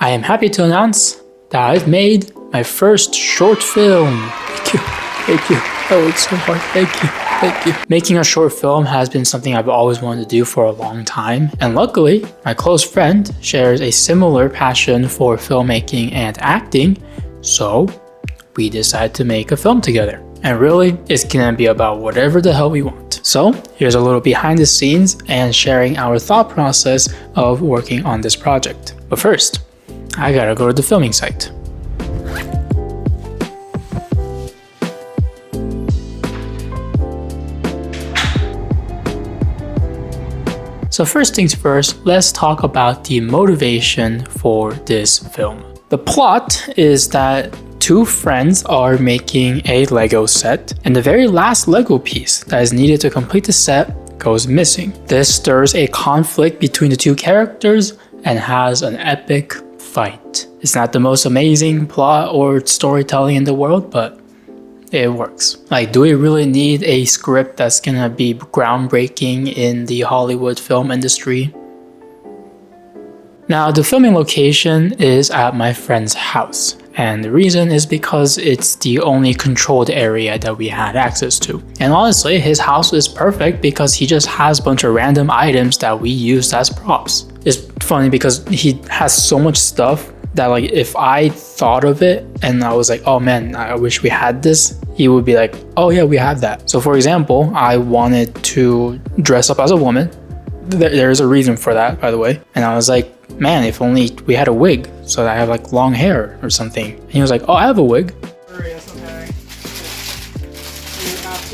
I am happy to announce that I've made my first short film. Thank you. Oh, it's so hard. Thank you. Making a short film has been something I've always wanted to do for a long time. And luckily, my close friend shares a similar passion for filmmaking and acting. So we decided to make a film together. And really, it's gonna be about whatever the hell we want. So here's a little behind the scenes and sharing our thought process of working on this project. But first, I gotta go to the filming site. So first things first, let's talk about the motivation for this film. The plot is that two friends are making a Lego set, and the very last Lego piece that is needed to complete the set goes missing. This stirs a conflict between the two characters and has an epic fight. It's not the most amazing plot or storytelling in the world, but it works. Like, do we really need a script that's gonna be groundbreaking in the Hollywood film industry? Now, the filming location is at my friend's house, and the reason is because it's the only controlled area that we had access to. And honestly, his house is perfect because he just has a bunch of random items that we used as props. It's funny because he has so much stuff that, like, if I thought of it and I was like, oh man, I wish we had this, he would be like, oh yeah, we have that. So for example, I wanted to dress up as a woman. There's a reason for that, by the way. And I was like, man, if only we had a wig so that I have like long hair or something. And he was like, oh, I have a wig. Hurry, that's okay. You have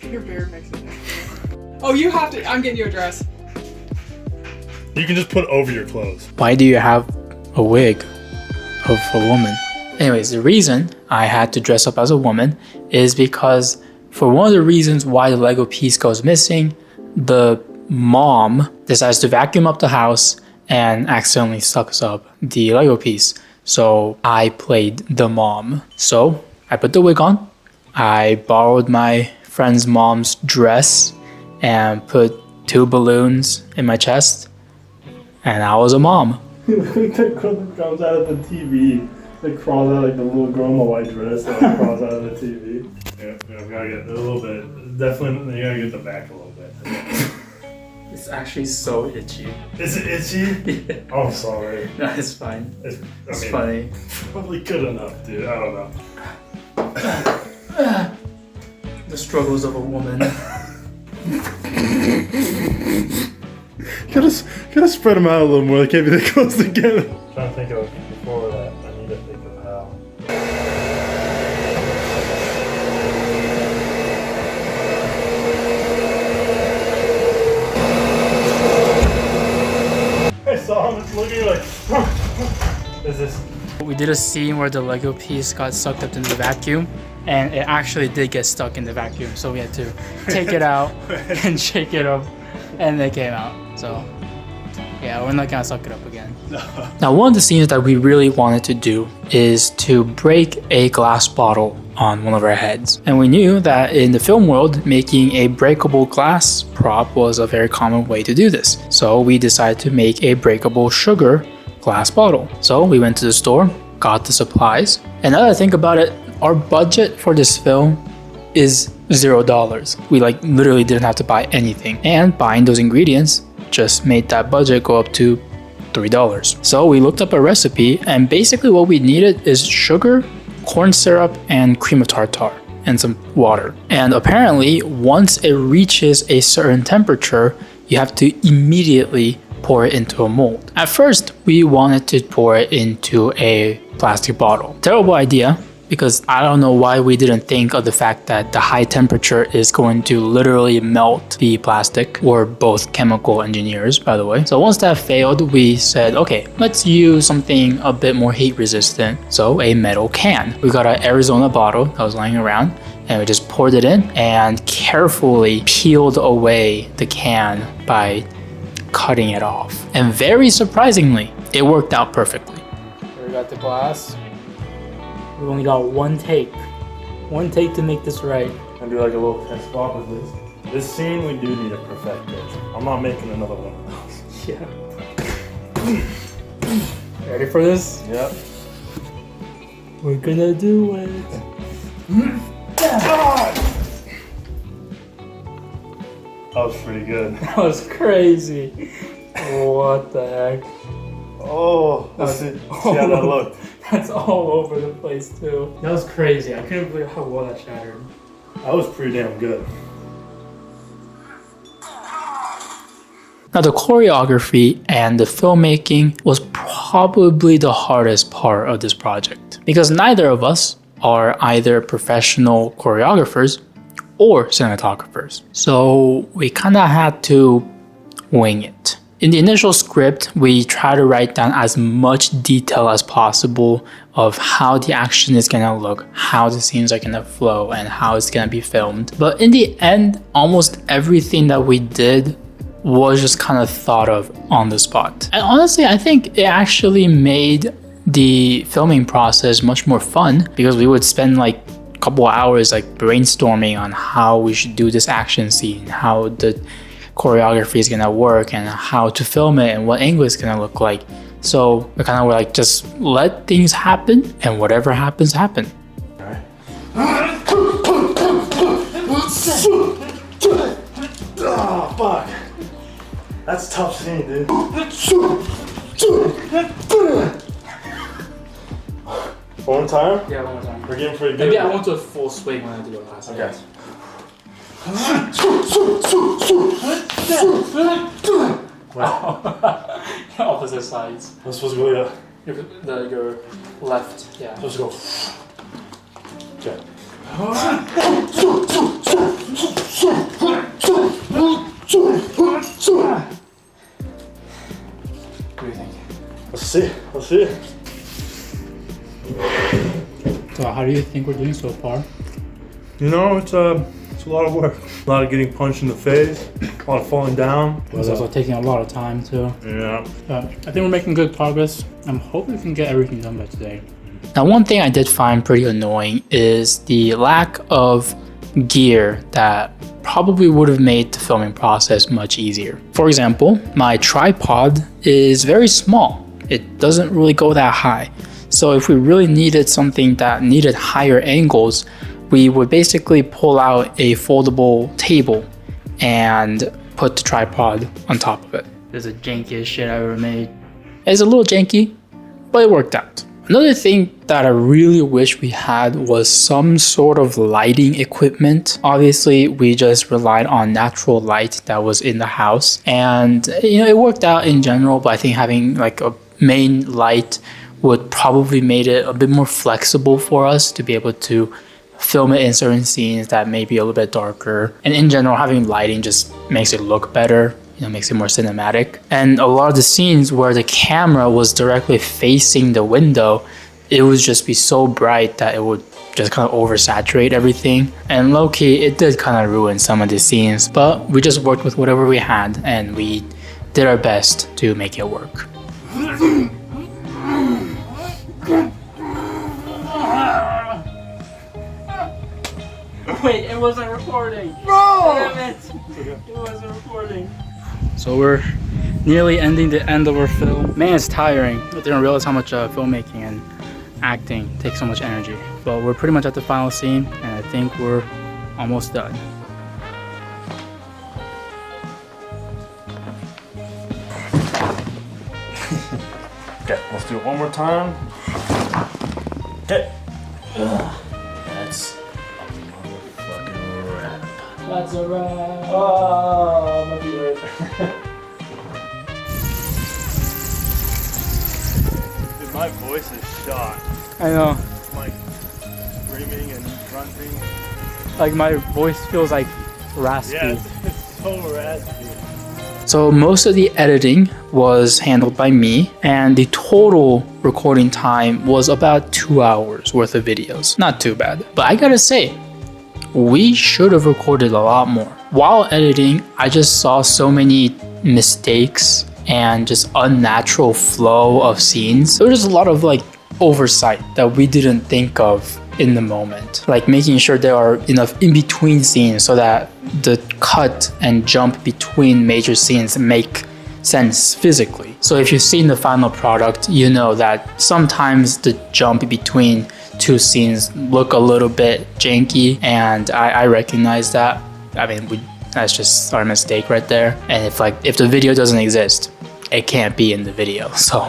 to. Your beard makes it. Oh, you have to. I'm getting you a dress. You can just put over your clothes. Why do you have a wig of a woman? Anyways, the reason I had to dress up as a woman is because for one of the reasons why the Lego piece goes missing, the mom decides to vacuum up the house and accidentally sucks up the Lego piece. So I played the mom. So I put the wig on. I borrowed my friend's mom's dress and put 2 balloons in my chest. And I was a mom. That girl that comes out of the TV. That crawls out like the little girl in the white dress that crawls out of the TV. Yeah, we gotta get a little bit. Definitely, you gotta get the back a little bit. It's actually so itchy. Is it itchy? Yeah. Oh, I'm sorry. No, it's fine. It's mean, funny. Probably good enough, dude. I don't know. The struggles of a woman. Gotta spread them out a little more. They can't be that close together. I'm trying to think of before that. I need to think of how. I saw him just looking like, is this? We did a scene where the Lego piece got sucked up into the vacuum, and it actually did get stuck in the vacuum. So we had to take it out and shake it up, and it came out. So yeah, we're not gonna suck it up again. Now, one of the scenes that we really wanted to do is to break a glass bottle on one of our heads. And we knew that in the film world, making a breakable glass prop was a very common way to do this. So we decided to make a breakable sugar glass bottle. So we went to the store, got the supplies. And now that I think about it, our budget for this film is $0. We like literally didn't have to buy anything. And buying those ingredients just made that budget go up to $3. So we looked up a recipe, and basically what we needed is sugar, corn syrup, and cream of tartar, and some water. And apparently, once it reaches a certain temperature, you have to immediately pour it into a mold. At first, we wanted to pour it into a plastic bottle. Terrible idea, because I don't know why we didn't think of the fact that the high temperature is going to literally melt the plastic. We're both chemical engineers, by the way. So once that failed, we said, okay, let's use something a bit more heat resistant. So a metal can. We got an Arizona bottle that was lying around, and we just poured it in and carefully peeled away the can by cutting it off. And very surprisingly, it worked out perfectly. Here we got the glass. We only got one take to make this right. And do like a little test swap with this. This scene we do need to perfect it. I'm not making another one of those. Yeah. Ready for this? Yep. We're gonna do it. That was pretty good. That was crazy. What the heck? Oh, let's see how that looked. That's all over the place too. That was crazy. I couldn't believe how well that shattered. That was pretty damn good. Now the choreography and the filmmaking was probably the hardest part of this project because neither of us are either professional choreographers or cinematographers. So we kind of had to wing it. In the initial script, we try to write down as much detail as possible of how the action is gonna look, how the scenes are gonna flow, and how it's gonna be filmed. But in the end, almost everything that we did was just kind of thought of on the spot. And honestly, I think it actually made the filming process much more fun because we would spend like a couple hours like brainstorming on how we should do this action scene, how the choreography is gonna work and how to film it and what angle it's gonna look like. So we kind of were like, just let things happen and whatever happens, happen. Oh, fuck. That's a tough scene, dude. One time? Yeah, one more time. We're getting pretty good. Maybe I went to a full swing when I do it last time. Okay. Wow. Opposite sides. I'm supposed to go, yeah. Your left, yeah. Supposed to go. Okay. What do you think? Let's see. Let's see. So how do you think we're doing so far? You know, it's a lot of work. A lot of getting punched in the face. A lot of falling down. It's also taking a lot of time too. Yeah. I think we're making good progress. I'm hoping we can get everything done by today. Now, one thing I did find pretty annoying is the lack of gear that probably would have made the filming process much easier. For example, my tripod is very small. It doesn't really go that high. So if we really needed something that needed higher angles, we would basically pull out a foldable table and put the tripod on top of it. This is the jankiest shit I ever made. It's a little janky, but it worked out. Another thing that I really wish we had was some sort of lighting equipment. Obviously, we just relied on natural light that was in the house. And it worked out in general, but I think having like a main light would probably made it a bit more flexible for us to be able to film it in certain scenes that may be a little bit darker. And in general, having lighting just makes it look better, makes it more cinematic. And a lot of the scenes where the camera was directly facing the window, it would just be so bright that it would just kind of oversaturate everything. And low-key, it did kind of ruin some of the scenes, but we just worked with whatever we had and we did our best to make it work. Wait, it wasn't recording. Bro! Damn it! It wasn't recording. So we're nearly ending the end of our film. Man, it's tiring. I didn't realize how much filmmaking and acting takes so much energy. But we're pretty much at the final scene, and I think we're almost done. Okay, let's do it one more time. Okay. That's a motherfucking wrap. That's a wrap. Oh, my feet hurt. Dude, my voice is shot. I know. Like screaming and grunting. Like my voice feels like raspy. Yeah, it's so raspy. So most of the editing was handled by me, and the total recording time was about 2 hours worth of videos. Not too bad. But I gotta say, we should have recorded a lot more. While editing, I just saw so many mistakes and just unnatural flow of scenes. There was just a lot of like oversight that we didn't think of in the moment. Like making sure there are enough in between scenes so that the cut and jump between major scenes make sense physically. So if you've seen the final product, you know that sometimes the jump between two scenes look a little bit janky, and I recognize that. I mean, that's just our mistake right there. And if the video doesn't exist, it can't be in the video. So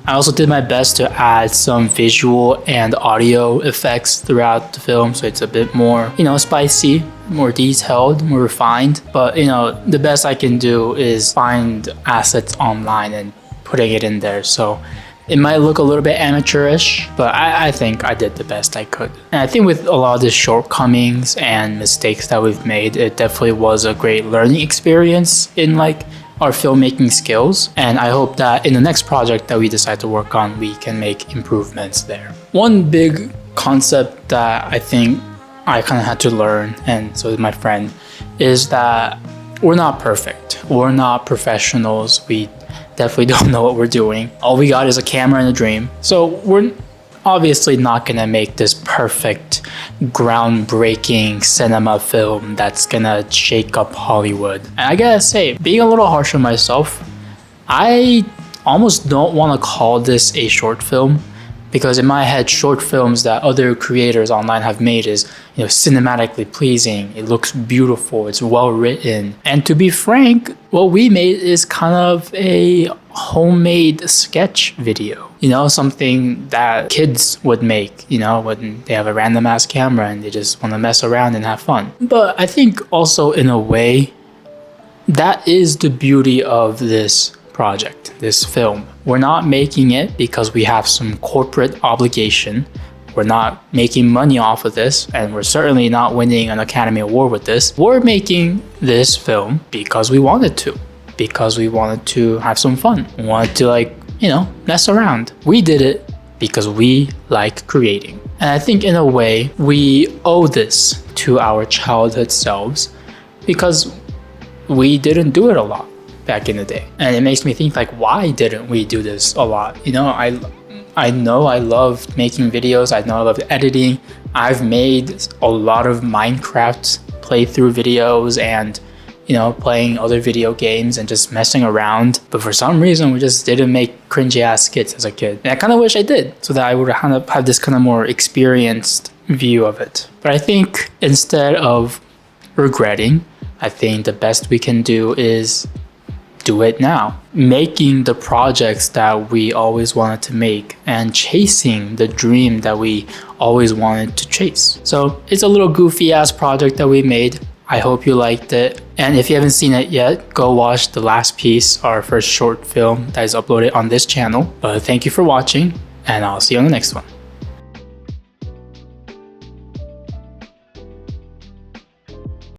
I also did my best to add some visual and audio effects throughout the film, so it's a bit more, spicy, more detailed, more refined. But the best I can do is find assets online and putting it in there. So it might look a little bit amateurish, but I think I did the best I could. And I think with a lot of the shortcomings and mistakes that we've made, it definitely was a great learning experience in our filmmaking skills. And I hope that in the next project that we decide to work on, we can make improvements there. One big concept that I think I kind of had to learn, and so did my friend, is that we're not perfect. We're not professionals. We definitely don't know what we're doing. All we got is a camera and a dream. So we're obviously not gonna make this perfect, groundbreaking cinema film that's gonna shake up Hollywood. And I gotta say, being a little harsh on myself, I almost don't want to call this a short film, because in my head, short films that other creators online have made is, cinematically pleasing. It looks beautiful. It's well written. And to be frank, what we made is kind of a homemade sketch video. Something that kids would make, when they have a random ass camera and they just want to mess around and have fun. But I think also in a way, that is the beauty of this project, this film. We're not making it because we have some corporate obligation. We're not making money off of this, and we're certainly not winning an Academy Award with this. We're making this film because we wanted to, because we wanted to have some fun. We wanted to mess around. We did it because we like creating. And I think in a way, we owe this to our childhood selves, because we didn't do it a lot back in the day. And it makes me think, why didn't we do this a lot? I know I loved making videos. I know I loved editing. I've made a lot of Minecraft playthrough videos and, playing other video games and just messing around. But for some reason, we just didn't make cringy ass skits as a kid. And I kind of wish I did, so that I would kind of have this kind of more experienced view of it. But I think instead of regretting, I think the best we can do is do it now. Making the projects that we always wanted to make and chasing the dream that we always wanted to chase. So it's a little goofy ass project that we made. I hope you liked it. And if you haven't seen it yet, go watch The Last Piece, our first short film that is uploaded on this channel. But thank you for watching, and I'll see you on the next one.